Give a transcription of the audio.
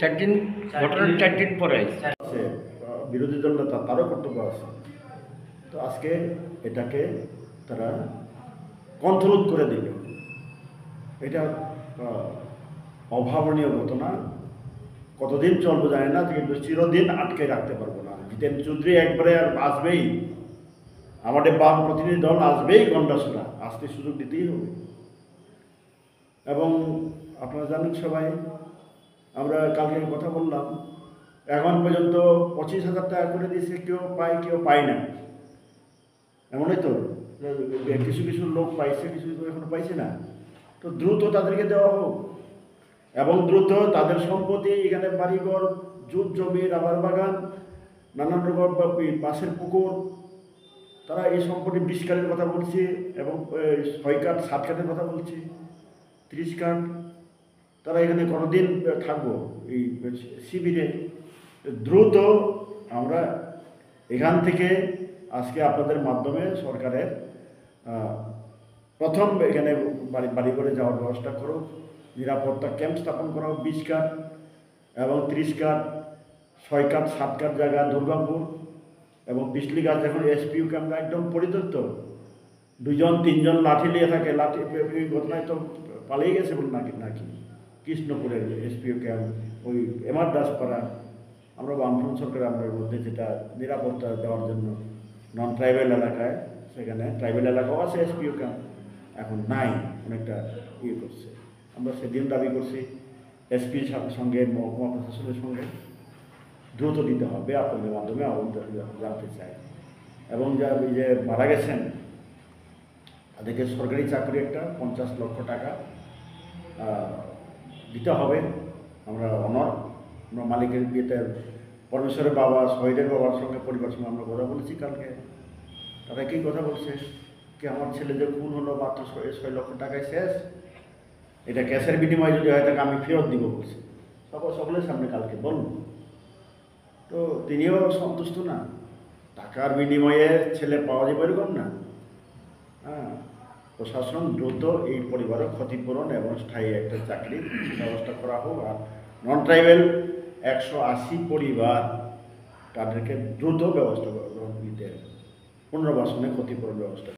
চার দিন ঘটনার 4 দিন পরে আসছে। আছে বিরোধী দল নেতা তারও কর্তব্য আছে। তো আজকে এটাকে তারা কন্ট্রোল করে দিল। এটা অভাবনীয় ঘটনা। কতদিন চলবে জানি না, কিন্তু চিরদিন আটকে রাখতে পারবো না। জিতেন চৌধুরী একবারে আর আসবেই, আমাদের বাম প্রতিনিধি দল আসবেই গন্ডাসুরা, আসতে সুযোগ দিতেই হবে। এবং আপনারা জানেন সবাই, আমরা কালকে কথা বললাম, এখন পর্যন্ত 25,000 টাকা করে দিয়েছে, কেউ পায় কেউ পায় না, এমনই তো। কিছু কিছু লোক পাইছে, কিছু কিছু এখনো পাইছে না। তো দ্রুত তাদেরকে দেওয়া হোক, এবং দ্রুত তাদের সম্পত্তি, এখানে বাড়িঘর, জুট জমি, রাবার বাগান, নানান রকম পাশের পুকুর, তারা এই সম্পত্তি 20 কাঠের কথা বলছে, এবং 6 কাঠ 7 কাঠের কথা বলছে, 30 কাঠ। তারা এখানে কতদিন থাকবো এই শিবিরে? দ্রুত আমরা এখান থেকে আজকে আপনাদের মাধ্যমে সরকারের প্রথম এখানে বাড়ি করে যাওয়ার ব্যবস্থা করুক, নিরাপত্তা ক্যাম্প স্থাপন করা হোক 20 কাঠ এবং 30 কাঠ, 6 কাঠ 7 কাঠ জায়গা দুর্গাপুর, এবং পিছলি গাছ এখন এসপিউ ক্যাম্প একদম পরিত্যক্ত। 2-3 লাঠি নিয়ে থাকে, লাঠি এই ঘটনায় তো পালিয়ে গেছে বলে নাকি কৃষ্ণপুরের এসপিউ ক্যাম্প, ওই এমআর দাসপাড়া। আমরা বামফ্রন্ট সরকার আমাদের মধ্যে যেটা নিরাপত্তা দেওয়ার জন্য নন ট্রাইবেল এলাকায়, সেখানে ট্রাইবেল এলাকাও আছে এসপিও ক্যাম্প, এখন নাই, অনেকটা করছে। আমরা সেদিন দাবি করছি এসপির সঙ্গে মহকুমা প্রশাসনের সঙ্গে দ্রুত দিতে হবে, আপনাদের মাধ্যমে জানতে চাই। এবং যে মারা গেছেন তাদেরকে সরকারি চাকরি একটা 50 লক্ষ টাকা দিতে হবে। আমরা আমরা মালিকের বিয়েতে পরমেশ্বরের বাবা, শহীদের বাবার সঙ্গে পরিবার সঙ্গে আমরা কথা বলেছি কালকে। তারা কি কথা বলছে কি, আমার ছেলে যে খুন হলো মাত্র 6 লক্ষ টাকায় শেষ, এটা ক্যাশের বিনিময়ে যদি হয় তাকে আমি ফেরত দিব বলছে, সকলের সামনে কালকে বলল। তো তিনিও সন্তুষ্ট না, টাকার বিনিময়ে ছেলে পাওয়া যাবে এরকম না। হ্যাঁ, প্রশাসন দ্রুত এই পরিবারের ক্ষতিপূরণ এবং স্থায়ী একটা চাকরির ব্যবস্থা করা হোক। আর নন ট্রাইবেল 180 পরিবার, তাদেরকে দ্রুত ব্যবস্থা দিতে পুনর্বাসনে ক্ষতিপূরণ ব্যবস্থা।